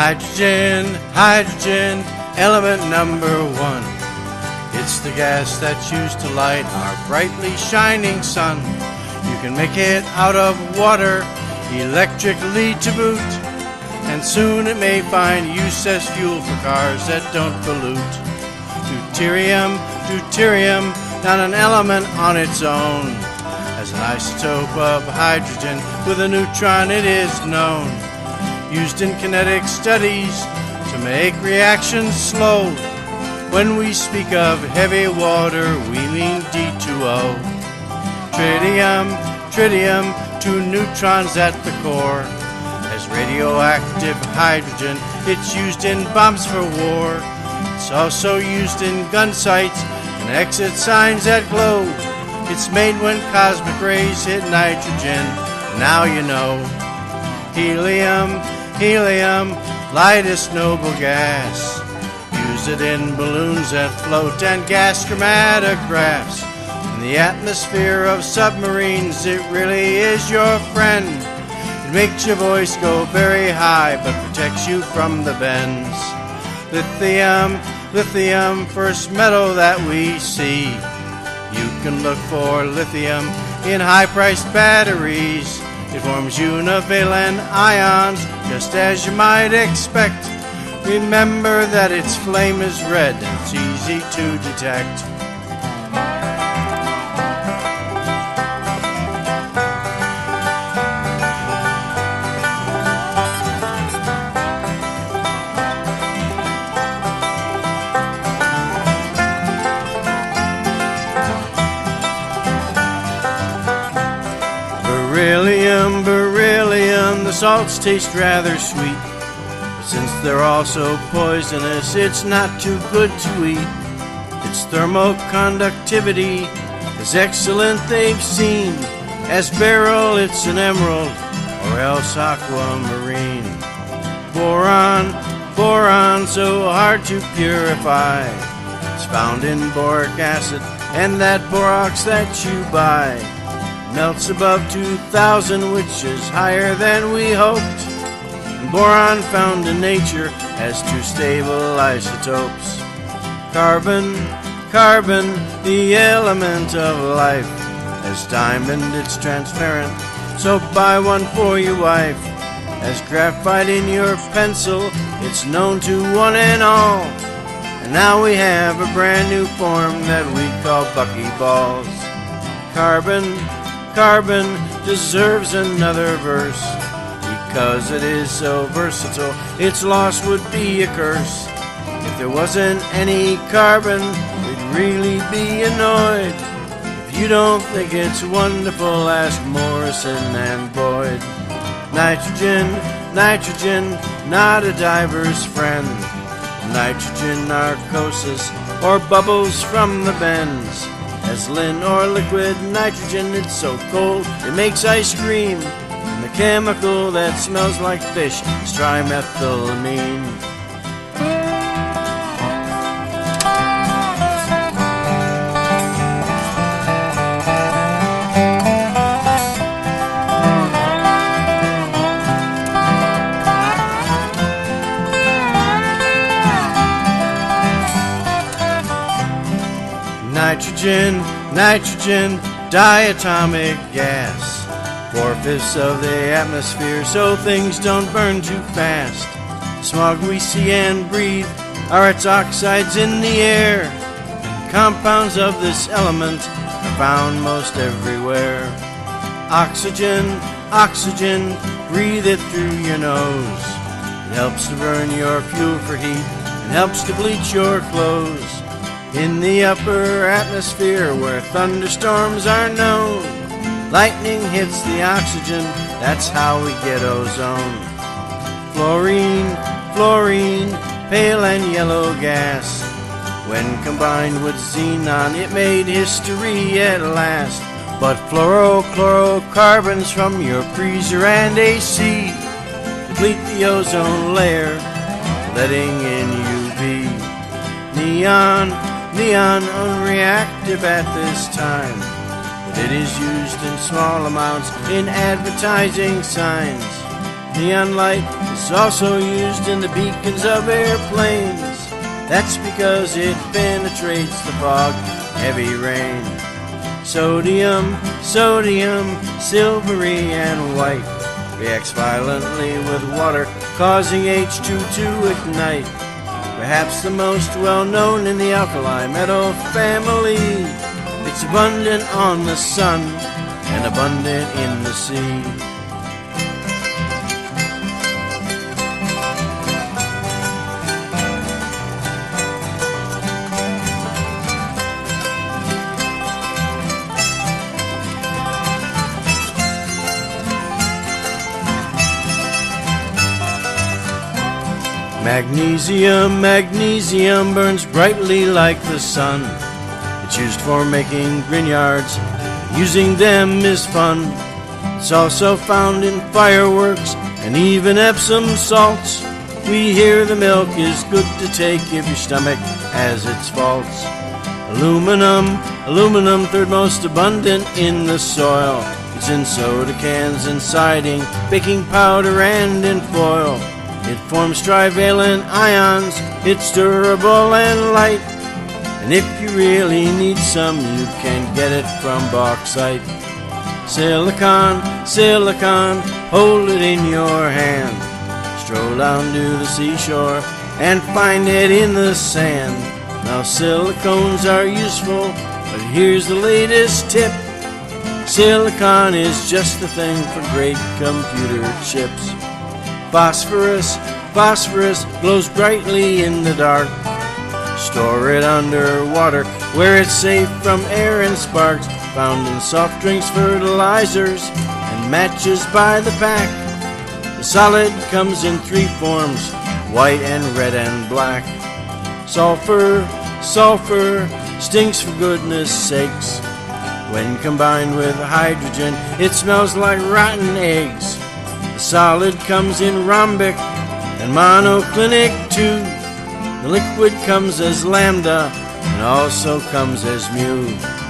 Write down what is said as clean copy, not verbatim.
Hydrogen, hydrogen, element number one. It's the gas that's used to light our brightly shining sun. You can make it out of water, electrically to boot, and soon it may find use as fuel for cars that don't pollute. Deuterium, deuterium, not an element on its own. As an isotope of hydrogen with a neutron it is known. Used in kinetic studies to make reactions slow. When we speak of heavy water, we mean D2O. Tritium, tritium, two neutrons at the core. As radioactive hydrogen, it's used in bombs for war. It's also used in gun sights and exit signs that glow. It's made when cosmic rays hit nitrogen. Now you know. Helium, helium, lightest noble gas. Use it in balloons that float and gas chromatographs. In the atmosphere of submarines, it really is your friend. It makes your voice go very high, but protects you from the bends. Lithium, lithium, first metal that we see. You can look for lithium in high-priced batteries. It forms univalent ions, just as you might expect. Remember that its flame is red and it's easy to detect. Beryllium, beryllium, the salts taste rather sweet. But since they're also poisonous, it's not too good to eat. Its thermoconductivity is excellent, they've seen. As beryl, it's an emerald, or else aquamarine. Boron, boron, so hard to purify. It's found in boric acid and that borax that you buy. Melts above 2,000, which is higher than we hoped. And boron found in nature has two stable isotopes. Carbon, carbon, the element of life. As diamond, it's transparent, so buy one for your wife. As graphite in your pencil, it's known to one and all. And now we have a brand new form that we call buckyballs. Carbon, carbon deserves another verse. Because it is so versatile, its loss would be a curse. If there wasn't any carbon, we'd really be annoyed. If you don't think it's wonderful, ask Morrison and Boyd. Nitrogen, nitrogen, not a diver's friend. Nitrogen narcosis, or bubbles from the bends. As lin or liquid nitrogen, it's so cold it makes ice cream. And the chemical that smells like fish is trimethylamine. Nitrogen, nitrogen, diatomic gas. 4/5 of the atmosphere, so things don't burn too fast. Smog we see and breathe are its oxides in the air. Compounds of this element are found most everywhere. Oxygen, oxygen, breathe it through your nose. It helps to burn your fuel for heat and helps to bleach your clothes. In the upper atmosphere where thunderstorms are known, lightning hits the oxygen, that's how we get ozone. Fluorine, fluorine, pale and yellow gas. When combined with xenon, it made history at last. But fluorochlorocarbons from your freezer and AC deplete the ozone layer, letting in UV. Neon, neon unreactive at this time, but it is used in small amounts in advertising signs. Neon light is also used in the beacons of airplanes. That's because it penetrates the fog, heavy rain. Sodium, sodium, silvery and white, reacts violently with water, causing H2 to ignite. Perhaps the most well-known in the alkali metal family. It's abundant on the sun and abundant in the sea. Magnesium, magnesium burns brightly like the sun. It's used for making grignards. Using them is fun. It's also found in fireworks and even Epsom salts. We hear the milk is good to take if your stomach has its faults. Aluminum, aluminum, third most abundant in the soil. It's in soda cans and siding, baking powder and in foil. It forms trivalent ions, it's durable and light. And if you really need some, you can get it from bauxite. Silicon, silicon, hold it in your hand. Stroll down to the seashore and find it in the sand. Now silicones are useful, but here's the latest tip. Silicon is just the thing for great computer chips. Phosphorus, phosphorus glows brightly in the dark. Store it underwater where it's safe from air and sparks. Found in soft drinks, fertilizers, and matches by the pack. The solid comes in three forms, white and red and black. Sulfur, sulfur, stinks for goodness sakes. When combined with hydrogen, it smells like rotten eggs. The solid comes in rhombic and monoclinic too. The liquid comes as lambda and also comes as mu.